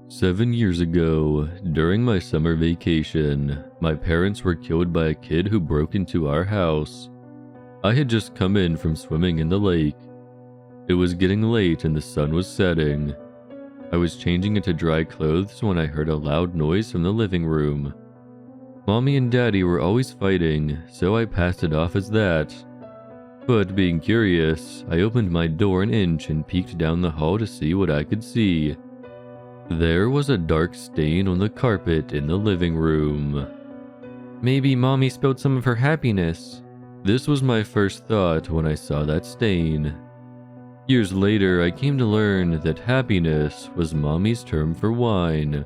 7 years ago, during my summer vacation, my parents were killed by a kid who broke into our house. I had just come in from swimming in the lake. It was getting late and the sun was setting. I was changing into dry clothes when I heard a loud noise from the living room. Mommy and Daddy were always fighting, so I passed it off as that. But being curious, I opened my door an inch and peeked down the hall to see what I could see. There was a dark stain on the carpet in the living room. Maybe Mommy spilled some of her happiness. This was my first thought when I saw that stain. Years later, I came to learn that happiness was Mommy's term for wine.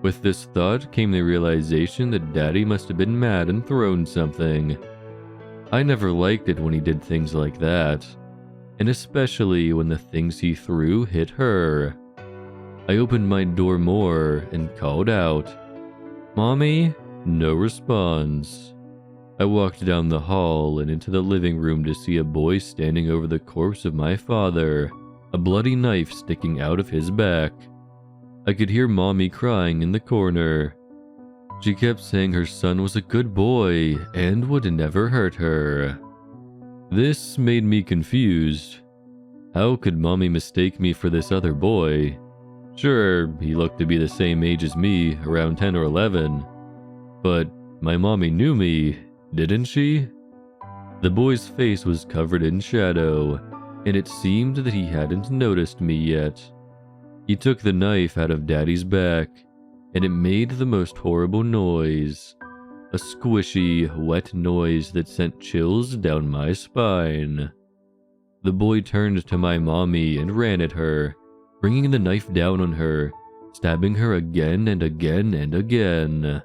With this thought came the realization that Daddy must have been mad and thrown something. I never liked it when he did things like that, and especially when the things he threw hit her. I opened my door more and called out, "Mommy?" No response. I walked down the hall and into the living room to see a boy standing over the corpse of my father, a bloody knife sticking out of his back. I could hear Mommy crying in the corner. She kept saying her son was a good boy and would never hurt her. This made me confused. How could Mommy mistake me for this other boy? Sure, he looked to be the same age as me, around 10 or 11. But my mommy knew me, didn't she? The boy's face was covered in shadow, and it seemed that he hadn't noticed me yet. He took the knife out of Daddy's back, and it made the most horrible noise. A squishy, wet noise that sent chills down my spine. The boy turned to my mommy and ran at her, bringing the knife down on her, stabbing her again and again and again.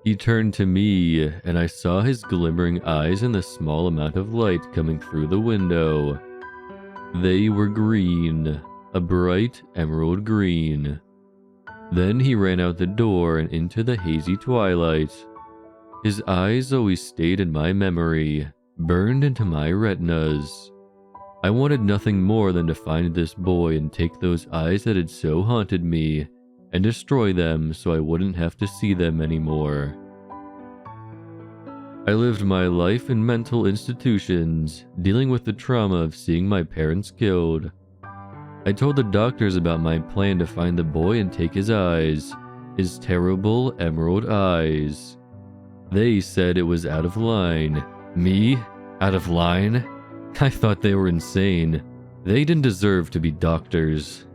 He turned to me, and I saw his glimmering eyes in the small amount of light coming through the window. They were green, a bright emerald green. Then he ran out the door and into the hazy twilight. His eyes always stayed in my memory, burned into my retinas. I wanted nothing more than to find this boy and take those eyes that had so haunted me and destroy them so I wouldn't have to see them anymore. I lived my life in mental institutions, dealing with the trauma of seeing my parents killed. I told the doctors about my plan to find the boy and take his eyes, his terrible emerald eyes. They said it was out of line. Me? Out of line? I thought they were insane. They didn't deserve to be doctors.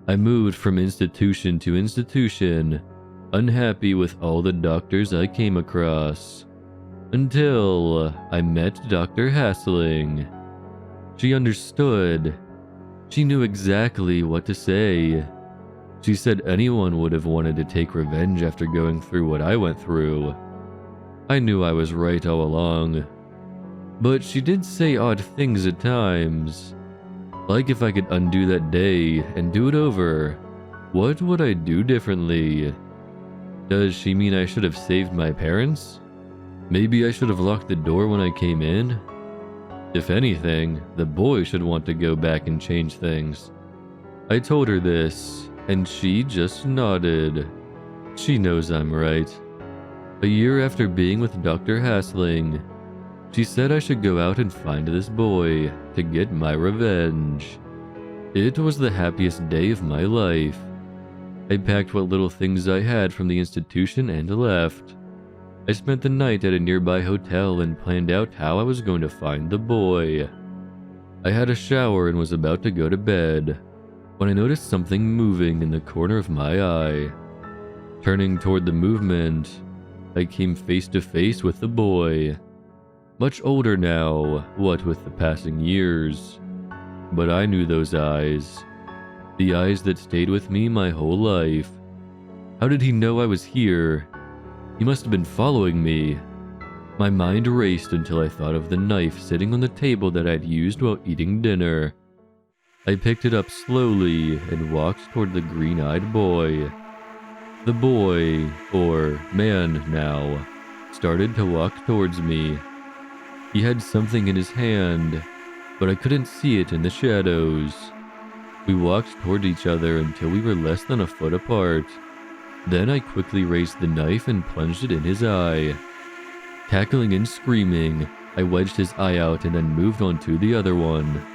I moved from institution to institution, unhappy with all the doctors I came across. Until I met Dr. Hassling. She understood. She knew exactly what to say. She said anyone would have wanted to take revenge after going through what I went through. I knew I was right all along. But she did say odd things at times. Like if I could undo that day and do it over, what would I do differently? Does she mean I should have saved my parents? Maybe I should have locked the door when I came in? If anything, the boy should want to go back and change things. I told her this, and she just nodded. She knows I'm right. A year after being with Dr. Hassling, she said I should go out and find this boy to get my revenge. It was the happiest day of my life. I packed what little things I had from the institution and left. I spent the night at a nearby hotel and planned out how I was going to find the boy. I had a shower and was about to go to bed when I noticed something moving in the corner of my eye. Turning toward the movement, I came face to face with the boy. Much older now, what with the passing years. But I knew those eyes. The eyes that stayed with me my whole life. How did he know I was here? He must have been following me. My mind raced until I thought of the knife sitting on the table that I'd used while eating dinner. I picked it up slowly and walked toward the green-eyed boy. The boy, or man now, started to walk towards me. He had something in his hand, but I couldn't see it in the shadows. We walked toward each other until we were less than a foot apart. Then I quickly raised the knife and plunged it in his eye. Cackling and screaming, I wedged his eye out and then moved on to the other one.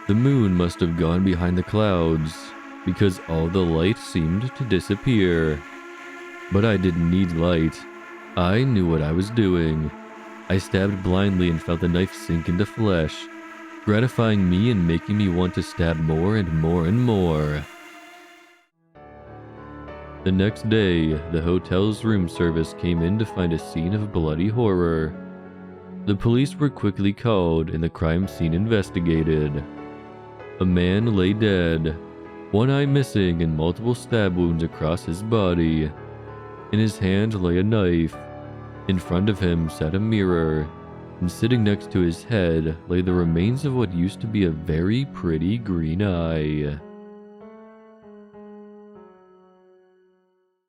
The moon must have gone behind the clouds, because all the light seemed to disappear. But I didn't need light. I knew what I was doing. I stabbed blindly and felt the knife sink into flesh, gratifying me and making me want to stab more and more and more. The next day, the hotel's room service came in to find a scene of bloody horror. The police were quickly called and the crime scene investigated. A man lay dead, one eye missing and multiple stab wounds across his body. In his hand lay a knife. In front of him sat a mirror, and sitting next to his head lay the remains of what used to be a very pretty green eye.